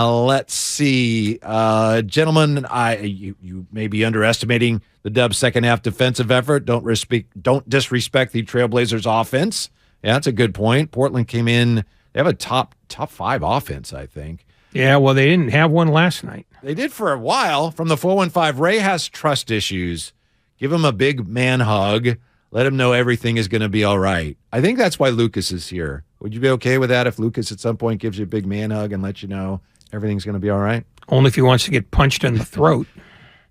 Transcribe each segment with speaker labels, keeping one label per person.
Speaker 1: Let's see. Gentlemen, you may be underestimating the Dubs' second half defensive effort. Don't disrespect the Trailblazers offense. Yeah, that's a good point. Portland came in. They have a top 5 offense, I think.
Speaker 2: Yeah, well, they didn't have one last night.
Speaker 1: They did for a while. From the 415, Ray has trust issues. Give him a big man hug. Let him know everything is going to be all right. I think that's why Lucas is here. Would you be okay with that if Lucas at some point gives you a big man hug and lets you know everything's going to be all right?
Speaker 2: Only if he wants to get punched in the throat.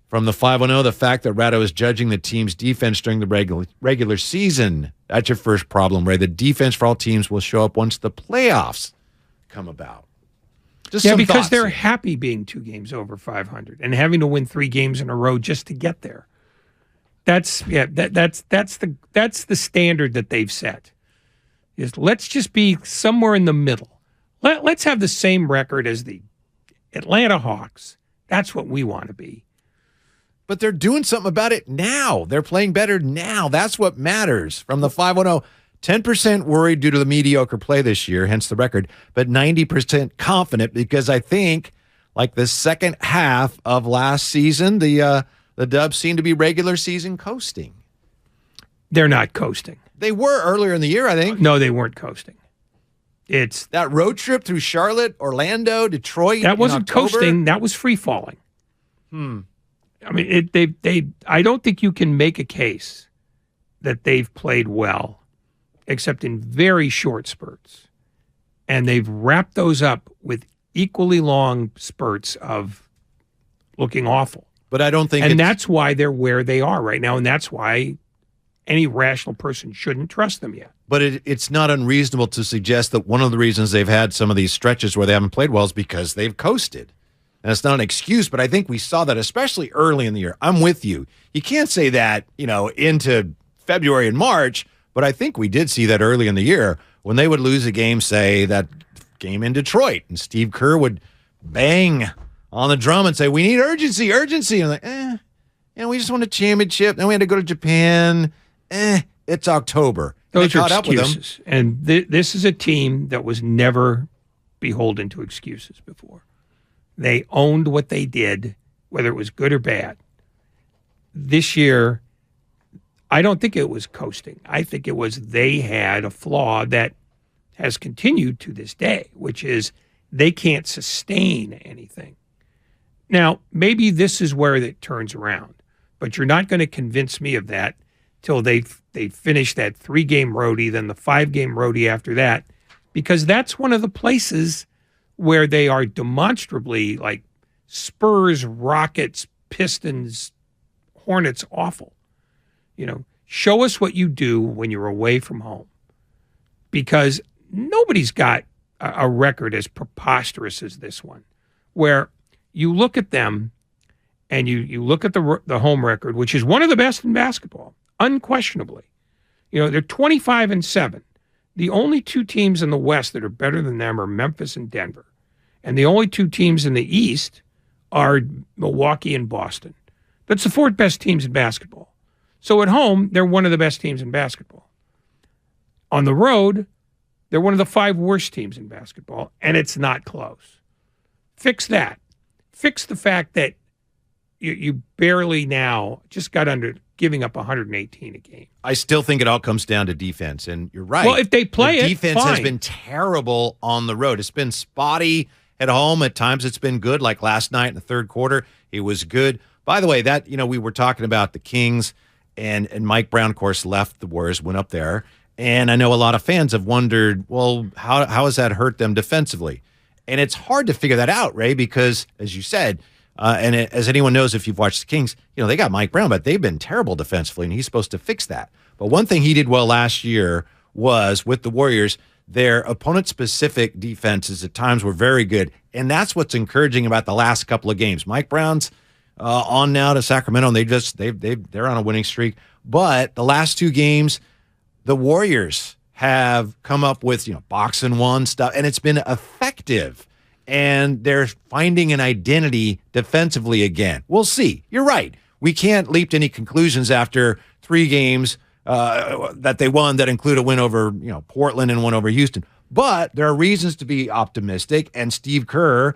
Speaker 1: From the 510, the fact that Ratto is judging the team's defense during the regular season. That's your first problem, Ray. The defense for all teams will show up once the playoffs come about.
Speaker 2: Because they're happy being 2 games over 500 and having to win 3 games in a row just to get there. That's the standard that they've set. Is let's just be somewhere in the middle. Let's have the same record as the Atlanta Hawks. That's what we want to be.
Speaker 1: But they're doing something about it now. They're playing better now. That's what matters. From the 510, 10% worried due to the mediocre play this year, hence the record, but 90% confident because I think, like the second half of last season, the Dubs seem to be regular season coasting.
Speaker 2: They're not coasting.
Speaker 1: They were earlier in the year, I think.
Speaker 2: No, they weren't coasting. It's
Speaker 1: that road trip through Charlotte, Orlando, Detroit.
Speaker 2: That wasn't coasting. That was free falling. I mean, I don't think you can make a case that they've played well, except in very short spurts, and they've wrapped those up with equally long spurts of looking awful.
Speaker 1: But I don't think,
Speaker 2: and that's why they're where they are right now, and that's why any rational person shouldn't trust them yet.
Speaker 1: But it's not unreasonable to suggest that one of the reasons they've had some of these stretches where they haven't played well is because they've coasted. And it's not an excuse, but I think we saw that especially early in the year. I'm with you. You can't say that, into February and March, but I think we did see that early in the year when they would lose a game, say that game in Detroit, and Steve Kerr would bang on the drum and say, we need urgency. And I'm like, we just won a championship. Then we had to go to Japan. It's October.
Speaker 2: Those are excuses. And this is a team that was never beholden to excuses before. They owned what they did, whether it was good or bad. This year, I don't think it was coasting. I think it was they had a flaw that has continued to this day, which is they can't sustain anything. Now, maybe this is where it turns around, but you're not going to convince me of that till they finish that 3-game roadie, then the 5-game roadie after that, because that's one of the places where they are demonstrably like Spurs, Rockets, Pistons, Hornets awful. Show us what you do when you're away from home, because nobody's got a record as preposterous as this one, where you look at them and you look at the home record, which is one of the best in basketball, unquestionably. They're 25-7. The only 2 teams in the West that are better than them are Memphis and Denver. And the only 2 teams in the East are Milwaukee and Boston. That's the 4th best teams in basketball. So at home, they're one of the best teams in basketball. On the road, they're one of the 5 worst teams in basketball, and it's not close. Fix that. Fix the fact that you barely now just got under giving up 118 a game.
Speaker 1: I still think it all comes down to defense, and you're right.
Speaker 2: Well, if they play
Speaker 1: defense
Speaker 2: fine.
Speaker 1: Has been terrible on the road. It's been spotty at home. At times it's been good, like last night in the third quarter. It was good. By the way, that we were talking about the Kings, and Mike Brown, of course, left the Warriors, went up there. And I know a lot of fans have wondered, well, how has that hurt them defensively? And it's hard to figure that out, Ray, because, as you said, as anyone knows if you've watched the Kings, they got Mike Brown, but they've been terrible defensively, and he's supposed to fix that. But one thing he did well last year was, with the Warriors, their opponent-specific defenses at times were very good, and that's what's encouraging about the last couple of games. Mike Brown's on now to Sacramento, and they're on a winning streak. But the last 2 games, the Warriors have come up with box and one stuff, and it's been effective. And they're finding an identity defensively again. We'll see. You're right. We can't leap to any conclusions after 3 games that they won that include a win over Portland and one over Houston. But there are reasons to be optimistic. And Steve Kerr,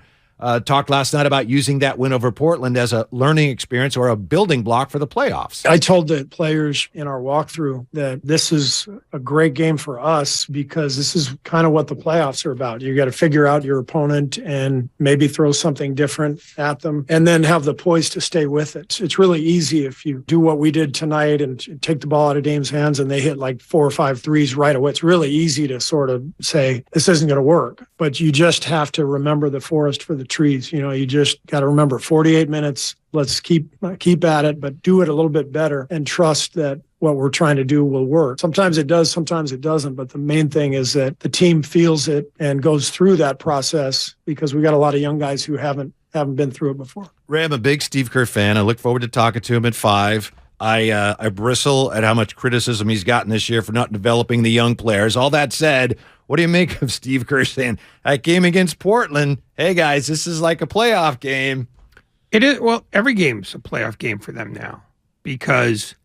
Speaker 1: talked last night about using that win over Portland as a learning experience or a building block for the playoffs.
Speaker 3: I told the players in our walkthrough that this is a great game for us because this is kind of what the playoffs are about. You got to figure out your opponent and maybe throw something different at them and then have the poise to stay with it. It's really easy if you do what we did tonight and take the ball out of Dame's hands and they hit like 4 or 5 threes right away. It's really easy to sort of say, this isn't going to work. But you just have to remember the forest for the trees. You just got to remember 48 minutes. Let's keep at it, but do it a little bit better and trust that what we're trying to do will work. Sometimes it does, sometimes it doesn't. But the main thing is that the team feels it and goes through that process because we got a lot of young guys who haven't been through it before.
Speaker 1: Ray, I'm a big Steve Kerr fan. I look forward to talking to him at 5. I bristle at how much criticism he's gotten this year for not developing the young players. All that said, what do you make of Steve Kerr saying, that game against Portland, hey, guys, this is like a playoff game?
Speaker 2: It is. Well, every game's a playoff game for them now because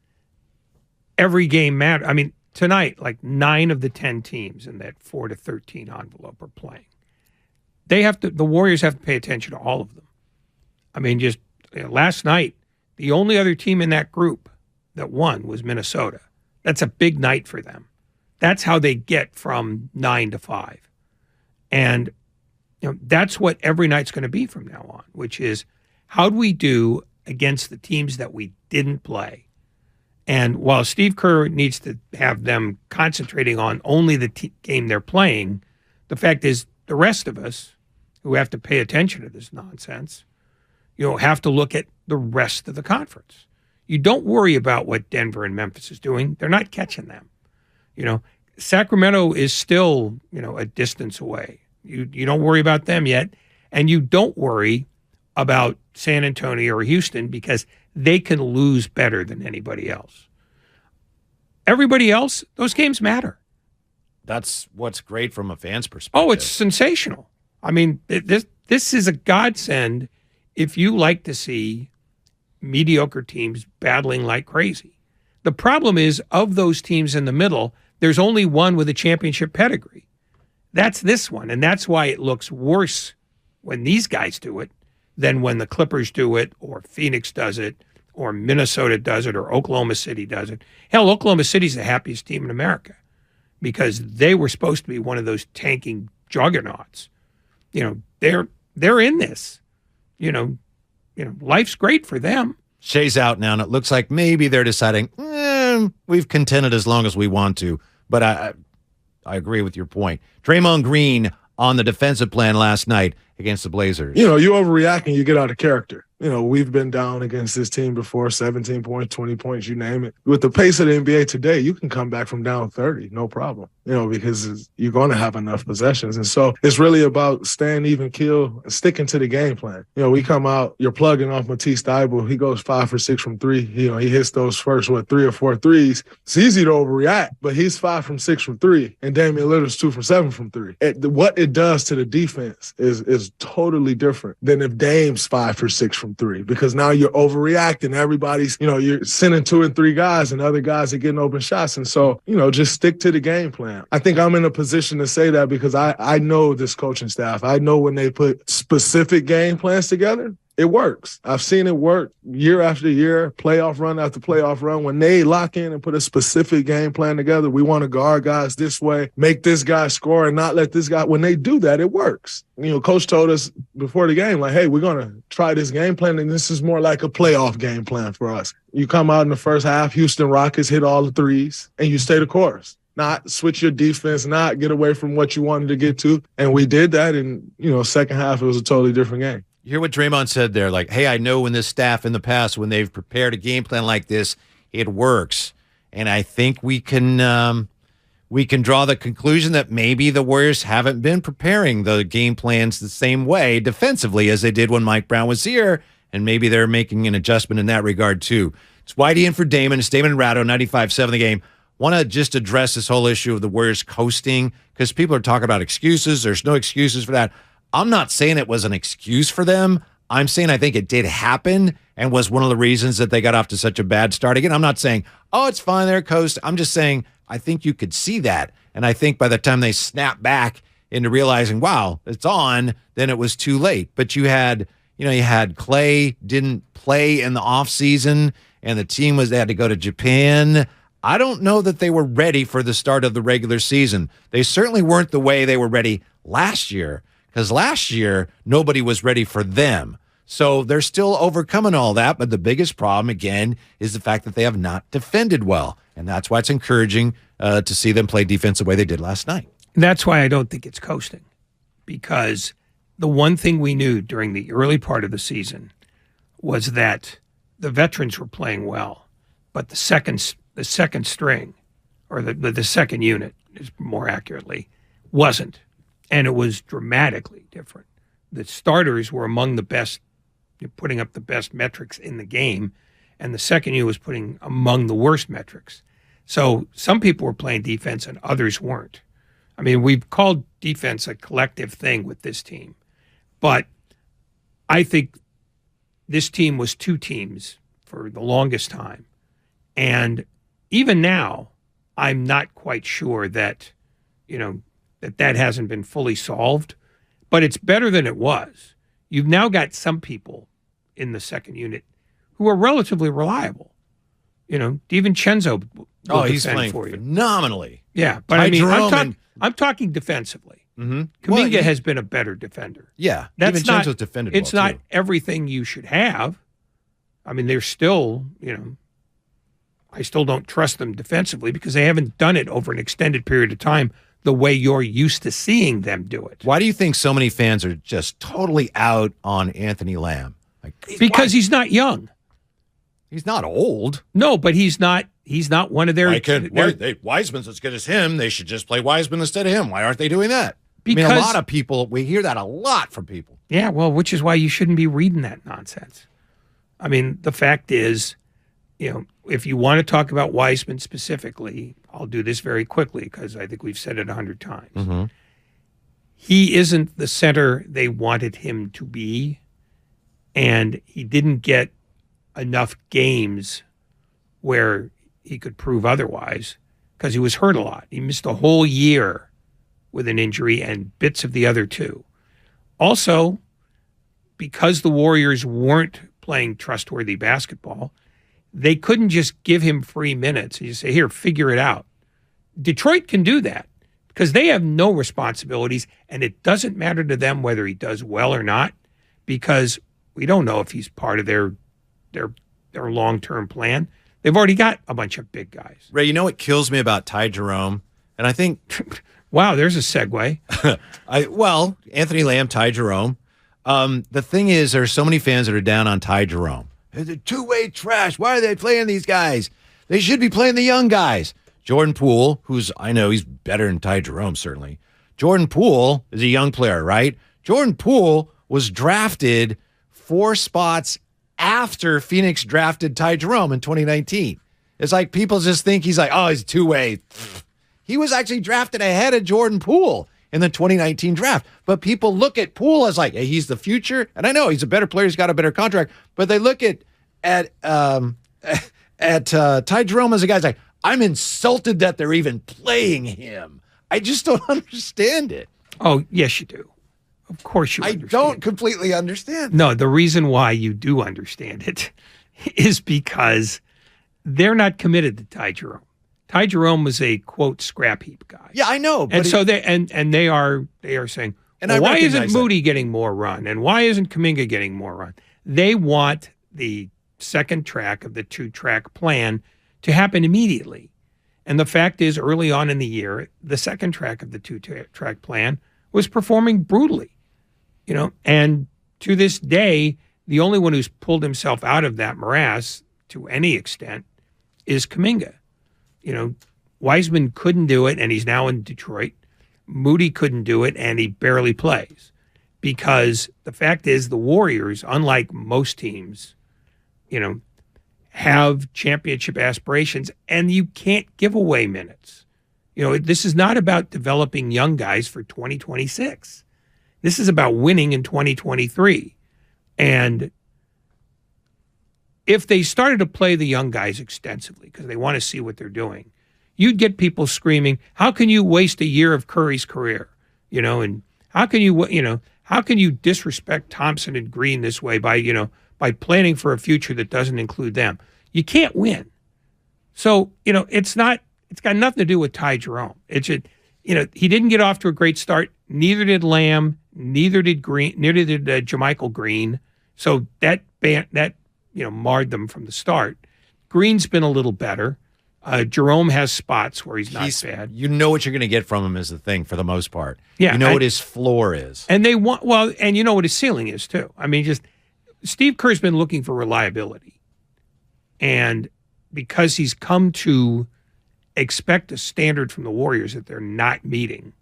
Speaker 2: every game matters. I mean, tonight, like 9 of the 10 teams in that 4-13 envelope are playing. The Warriors have to pay attention to all of them. I mean, just last night, the only other team in that group that won was Minnesota. That's a big night for them. That's how they get from 9 to 5. And that's what every night's going to be from now on, which is how do we do against the teams that we didn't play? And while Steve Kerr needs to have them concentrating on only the game they're playing, the fact is the rest of us who have to pay attention to this nonsense, have to look at the rest of the conference. You don't worry about what Denver and Memphis is doing. They're not catching them. Sacramento is still, a distance away. You don't worry about them yet. And you don't worry about San Antonio or Houston because they can lose better than anybody else. Everybody else, those games matter.
Speaker 1: That's what's great from a fan's perspective.
Speaker 2: Oh, it's sensational. I mean, this is a godsend if you like to see mediocre teams battling like crazy. The problem is, of those teams in the middle, there's only one with a championship pedigree. That's this one, and that's why it looks worse when these guys do it than when the Clippers do it, or Phoenix does it, or Minnesota does it, or Oklahoma City does it. Hell, Oklahoma City's the happiest team in America because they were supposed to be one of those tanking juggernauts. They're in this. Life's great for them.
Speaker 1: Shea's out now, and it looks like maybe they're deciding, we've contended as long as we want to. But I agree with your point. Draymond Green on the defensive plan last night against the Blazers.
Speaker 4: You overreact and you get out of character. We've been down against this team before, 17 points, 20 points, you name it. With the pace of the NBA today, you can come back from down 30, no problem, because you're going to have enough possessions. And so it's really about staying even keel and sticking to the game plan. We come out, you're plugging off Matisse Thybulle. He goes 5 for 6 from 3. He hits those first, 3 or 4 threes. It's easy to overreact, but he's 5 from 6 from 3, and Damian Lillard's 2 from 7 from 3. What it does to the defense is totally different than if Dame's 5 for 6 from 3, because now you're overreacting. Everybody's, you're sending 2 and 3 guys and other guys are getting open shots. And so, just stick to the game plan. I think I'm in a position to say that because I know this coaching staff. I know when they put specific game plans together, it works. I've seen it work year after year, playoff run after playoff run. When they lock in and put a specific game plan together, we want to guard guys this way, make this guy score and not let this guy. When they do that, it works. Coach told us before the game, like, hey, we're going to try this game plan, and this is more like a playoff game plan for us. You come out in the first half, Houston Rockets hit all the threes, and you stay the course. Not switch your defense, not get away from what you wanted to get to. And we did that, and, second half, it was a totally different game.
Speaker 1: You hear what Draymond said there? Like, hey, I know when this staff in the past, when they've prepared a game plan like this, it works. And I think we can draw the conclusion that maybe the Warriors haven't been preparing the game plans the same way defensively as they did when Mike Brown was here. And maybe they're making an adjustment in that regard, too. It's Whitey in for Damon. It's Damon and Ratto, 95.7 The Game. Want to just address this whole issue of the Warriors coasting because people are talking about excuses. There's no excuses for that. I'm not saying it was an excuse for them. I'm saying I think it did happen and was one of the reasons that they got off to such a bad start. Again, I'm not saying, it's fine, they're coast. I'm just saying I think you could see that. And I think by the time they snap back into realizing, wow, it's on, then it was too late. But you had Clay didn't play in the offseason, and the team they had to go to Japan. I don't know that they were ready for the start of the regular season. They certainly weren't the way they were ready last year, because last year nobody was ready for them. So they're still overcoming all that. But the biggest problem, again, is the fact that they have not defended well. And that's why it's encouraging to see them play defense the way they did last night.
Speaker 2: That's why I don't think it's coasting, because the one thing we knew during the early part of the season was that the veterans were playing well, but the second string, or the second unit, is more accurately, wasn't. And it was dramatically different. The starters were among the best, putting up the best metrics in the game, and the second unit was putting among the worst metrics. So some people were playing defense and others weren't. I mean, we've called defense a collective thing with this team, but I think this team was two teams for the longest time. And even now, I'm not quite sure that, that hasn't been fully solved, but it's better than it was. You've now got some people in the second unit who are relatively reliable. DiVincenzo will
Speaker 1: he's
Speaker 2: defend
Speaker 1: playing
Speaker 2: for you
Speaker 1: phenomenally.
Speaker 2: Yeah, but I'm talking defensively.
Speaker 1: Mm-hmm.
Speaker 2: Kaminga has been a better defender.
Speaker 1: Yeah,
Speaker 2: That's
Speaker 1: DiVincenzo's defended well,
Speaker 2: it's not
Speaker 1: too.
Speaker 2: everything you should have. I mean, there's still, I still don't trust them defensively because they haven't done it over an extended period of time the way you're used to seeing them do it.
Speaker 1: Why do you think so many fans are just totally out on Anthony Lamb?
Speaker 2: Because he's not young.
Speaker 1: He's not old.
Speaker 2: No, but he's not one of their...
Speaker 1: Wiseman's as good as him. They should just play Wiseman instead of him. Why aren't they doing that?
Speaker 2: Because,
Speaker 1: a lot of people, we hear that a lot from people.
Speaker 2: Yeah, well, which is why you shouldn't be reading that nonsense. I mean, the fact is, if you want to talk about Wiseman specifically, I'll do this very quickly because I think we've said it 100 times.
Speaker 1: Mm-hmm.
Speaker 2: He isn't the center they wanted him to be, and he didn't get enough games where he could prove otherwise because he was hurt a lot. He missed a whole year with an injury and bits of the other two. Also, because the Warriors weren't playing trustworthy basketball, they couldn't just give him free minutes and just say, here, figure it out. Detroit can do that because they have no responsibilities, and it doesn't matter to them whether he does well or not because we don't know if he's part of their long-term plan. They've already got a bunch of big guys.
Speaker 1: Ray, you know what kills me about Ty Jerome? And I think...
Speaker 2: wow, there's a segue.
Speaker 1: Anthony Lamb, Ty Jerome. The thing is, there are so many fans that are down on Ty Jerome. They're two-way trash. Why are they playing these guys? They should be playing the young guys. Jordan Poole, I know he's better than Ty Jerome, certainly. Jordan Poole is a young player, right? Jordan Poole was drafted 4 spots after Phoenix drafted Ty Jerome in 2019. It's like people just think he's like, oh, he's two-way. He was actually drafted ahead of Jordan Poole in the 2019 draft. But people look at Poole as like, hey, he's the future. And I know he's a better player. He's got a better contract. But they look at Ty Jerome as a guy's like, I'm insulted that they're even playing him. I just don't understand it.
Speaker 2: Oh, yes, you do. Of course you understand.
Speaker 1: I don't completely understand.
Speaker 2: No, the reason why you do understand it is because they're not committed to Ty Jerome. Ty Jerome was a, quote, scrap heap guy.
Speaker 1: Yeah, I know.
Speaker 2: And so they are saying, well, why isn't Moody getting more run? And why isn't Kaminga getting more run? They want the second track of the 2-track plan to happen immediately. And the fact is, early on in the year, the second track of the 2-track plan was performing brutally. And to this day, the only one who's pulled himself out of that morass to any extent is Kaminga. Wiseman couldn't do it, and he's now in Detroit. Moody couldn't do it, and he barely plays. Because the fact is, the Warriors, unlike most teams, have championship aspirations, and you can't give away minutes. This is not about developing young guys for 2026. This is about winning in 2023. And if they started to play the young guys extensively because they want to see what they're doing, you'd get people screaming, how can you waste a year of Curry's career? And how can you disrespect Thompson and Green this way by planning for a future that doesn't include them? You can't win. So, it's got nothing to do with Ty Jerome. It's just, he didn't get off to a great start. Neither did Lamb. Neither did Jermichael Green. So that marred them from the start. Green's been a little better. Jerome has spots where he's not bad.
Speaker 1: You know what you're going to get from him is the thing for the most part.
Speaker 2: Yeah,
Speaker 1: you know what his floor is.
Speaker 2: And and you know what his ceiling is too. I mean, just Steve Kerr's been looking for reliability. And because he's come to expect a standard from the Warriors that they're not meeting,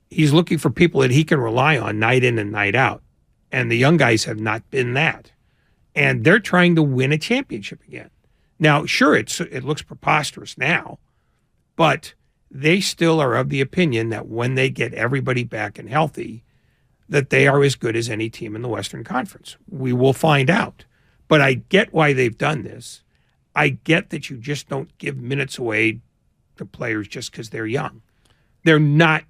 Speaker 2: he's looking for people that he can rely on night in and night out. And the young guys have not been that. And they're trying to win a championship again. Now, sure, it looks preposterous now, but they still are of the opinion that when they get everybody back and healthy, that they are as good as any team in the Western Conference. We will find out. But I get why they've done this. I get that you just don't give minutes away to players just because they're young. They're not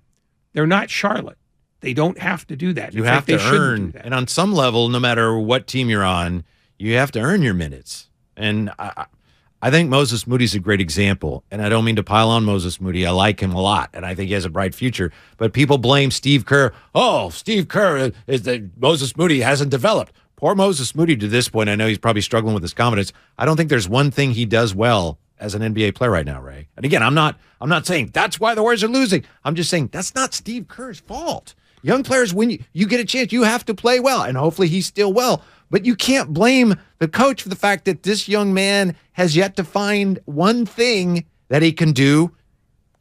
Speaker 2: Charlotte. They don't have to do that.
Speaker 1: You have to earn, and on some level, no matter what team you're on, you have to earn your minutes. And I think Moses Moody's a great example, and I don't mean to pile on Moses Moody. I like him a lot, and I think he has a bright future. But people blame Steve Kerr. Oh, Steve Kerr is that Moses Moody hasn't developed. Poor Moses Moody to this point. I know he's probably struggling with his confidence. I don't think there's one thing he does well as an NBA player right now, Ray. And again, I'm not saying that's why the Warriors are losing. I'm just saying that's not Steve Kerr's fault. Young players, when you get a chance, you have to play well, and hopefully he's still well. But you can't blame the coach for the fact that this young man has yet to find one thing that he can do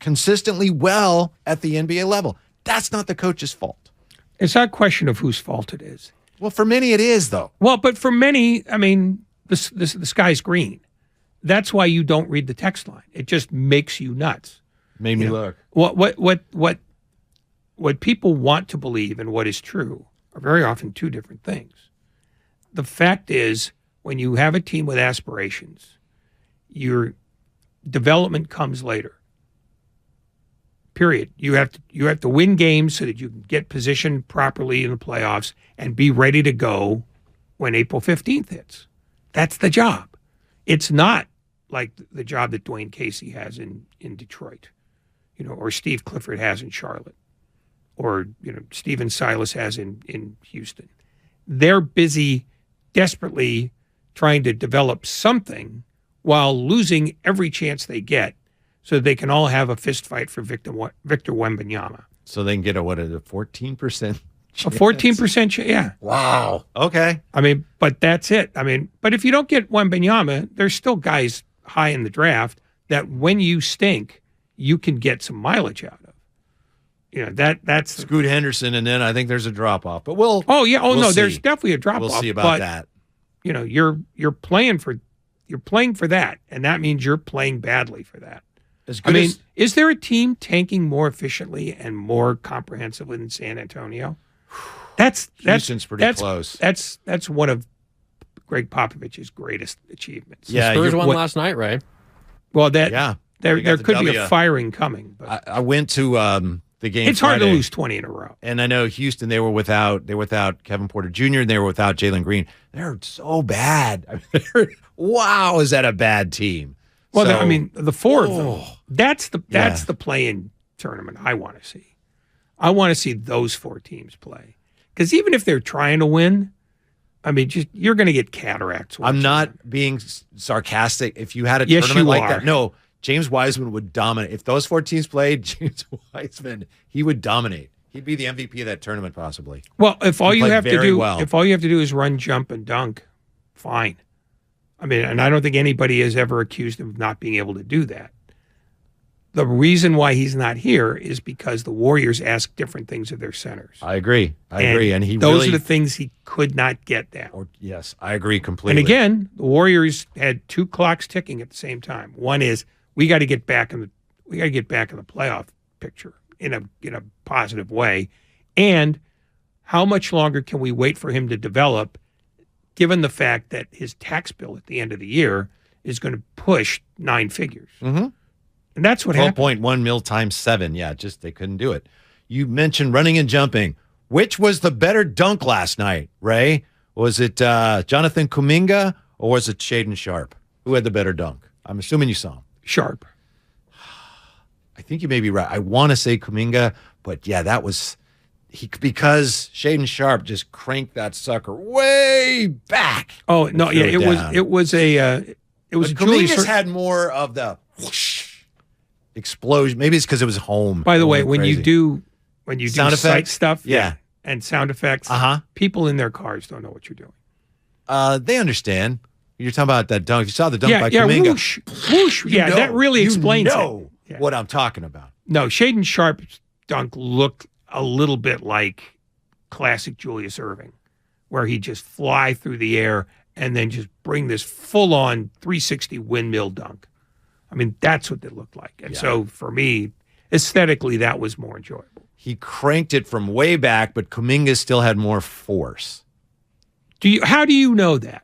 Speaker 1: consistently well at the NBA level. That's not the coach's fault.
Speaker 2: It's not a question of whose fault it is.
Speaker 1: Well, for many it is, though.
Speaker 2: Well, but for many, I mean, the sky's green. That's why you don't read the text line. It just makes you nuts.
Speaker 1: Made me look.
Speaker 2: What people want to believe and what is true are very often two different things. The fact is, when you have a team with aspirations, your development comes later. Period. You have to win games so that you can get positioned properly in the playoffs and be ready to go when April 15th hits. That's the job. It's not like the job that Dwayne Casey has in Detroit, or Steve Clifford has in Charlotte, or Steven Silas has in Houston. They're busy desperately trying to develop something while losing every chance they get so they can all have a fist fight for Victor Wembanyama.
Speaker 1: So they can get a 14% chance?
Speaker 2: A 14% chance, yeah.
Speaker 1: Wow. Okay.
Speaker 2: I mean, but that's it. I mean, but if you don't get Wembanyama, there's still guys high in the draft that when you stink, you can get some mileage out of. That's
Speaker 1: Scoot Henderson, and then I think there's a drop off. But
Speaker 2: we'll
Speaker 1: see.
Speaker 2: There's definitely a drop off.
Speaker 1: We'll see about that.
Speaker 2: You're playing for that, and that means you're playing badly for that. Is there a team tanking more efficiently and more comprehensively than San Antonio?
Speaker 1: Houston's pretty close.
Speaker 2: That's one of Greg Popovich's greatest achievements.
Speaker 5: Yeah, Spurs won last night, Ray.
Speaker 2: Well, there could be a firing coming. But
Speaker 1: I went to the game.
Speaker 2: It's hard to lose 20 in a row.
Speaker 1: And I know Houston, they were without Kevin Porter Jr. and they were without Jalen Green. They're so bad. Wow, is that a bad team?
Speaker 2: Well, the four of them. That's the play-in tournament I want to see. I want to see those four teams play. Because even if they're trying to win, you're going to get cataracts.
Speaker 1: I'm not being sarcastic. If you had a tournament like that, no, James Wiseman would dominate. If those four teams played, James Wiseman, he would dominate. He'd be the MVP of that tournament, possibly.
Speaker 2: Well, if all you have to do is run, jump, and dunk, fine. And I don't think anybody has ever accused him of not being able to do that. The reason why he's not here is because the Warriors ask different things of their centers.
Speaker 1: I agree. And
Speaker 2: those are the things he could not get down.
Speaker 1: Yes, I agree completely.
Speaker 2: And again, the Warriors had two clocks ticking at the same time. One is we got to get back in the playoff picture in a positive way, and how much longer can we wait for him to develop, given the fact that his tax bill at the end of the year is going to push 9 figures.
Speaker 1: Mm-hmm.
Speaker 2: And that's what happened.
Speaker 1: 12.1 mil times 7. Yeah, just they couldn't do it. You mentioned running and jumping. Which was the better dunk last night, Ray? Was it Jonathan Kuminga or was it Shaden Sharp? Who had the better dunk? I'm assuming you saw him.
Speaker 2: Sharp.
Speaker 1: I think you may be right. I want to say Kuminga, but yeah, that was because Shaden Sharp just cranked that sucker way back.
Speaker 2: Oh no, yeah, it was a
Speaker 1: Kuminga's had more of the whoosh explosion. Maybe it's because it was home.
Speaker 2: By the way, when you do
Speaker 1: sound
Speaker 2: effect stuff,
Speaker 1: yeah,
Speaker 2: and sound effects, people in their cars don't know what you're doing.
Speaker 1: They understand. You're talking about that dunk. You saw the dunk by Kuminga.
Speaker 2: Whoosh, whoosh. Yeah, that really explains it.
Speaker 1: What I'm talking about.
Speaker 2: No, Shaden Sharp's dunk looked a little bit like classic Julius Erving, where he just fly through the air and then just bring this full-on 360 windmill dunk. I mean, that's what it looked like. And so for me, aesthetically, that was more enjoyable.
Speaker 1: He cranked it from way back, but Kuminga still had more force.
Speaker 2: How do you know that?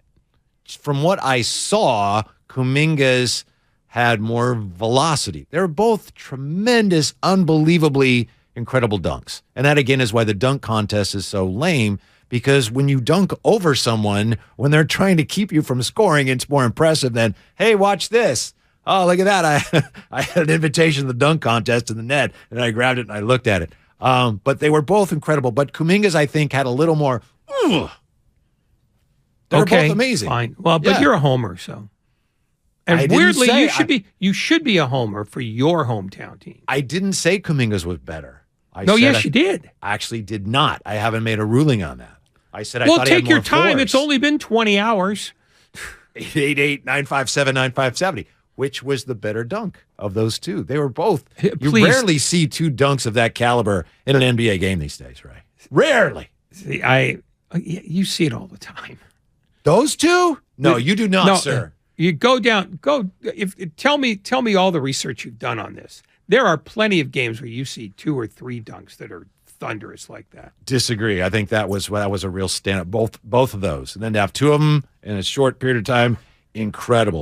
Speaker 1: From what I saw, Kuminga's had more velocity. They're both tremendous, unbelievably incredible dunks. And that, again, is why the dunk contest is so lame, because when you dunk over someone, when they're trying to keep you from scoring, it's more impressive than, hey, watch this. Oh, look at that. I had an invitation to the dunk contest in the net, and I grabbed it and I looked at it. But they were both incredible. But Kuminga's, I think, had a little more, They're both amazing.
Speaker 2: Fine. Well, but you're a homer, so. And weirdly, you should be a homer for your hometown team.
Speaker 1: I didn't say Kuminga's was better.
Speaker 2: Yes, you did.
Speaker 1: I actually did not. I haven't made a ruling on that. I said I
Speaker 2: thought
Speaker 1: he had
Speaker 2: take your
Speaker 1: more
Speaker 2: time.
Speaker 1: force.
Speaker 2: It's only been 20 hours.
Speaker 1: 888-957-9570. Which was the better dunk of those two? They were both. You
Speaker 2: Please.
Speaker 1: rarely see two dunks of that caliber in an NBA game these days, right? Rarely.
Speaker 2: See, you see it all the time.
Speaker 1: Those two? No, you do not, sir.
Speaker 2: You tell me all the research you've done on this. There are plenty of games where you see 2 or 3 dunks that are thunderous like that.
Speaker 1: Disagree. I think that was a real stand-up. Both of those. And then to have 2 of them in a short period of time, incredible.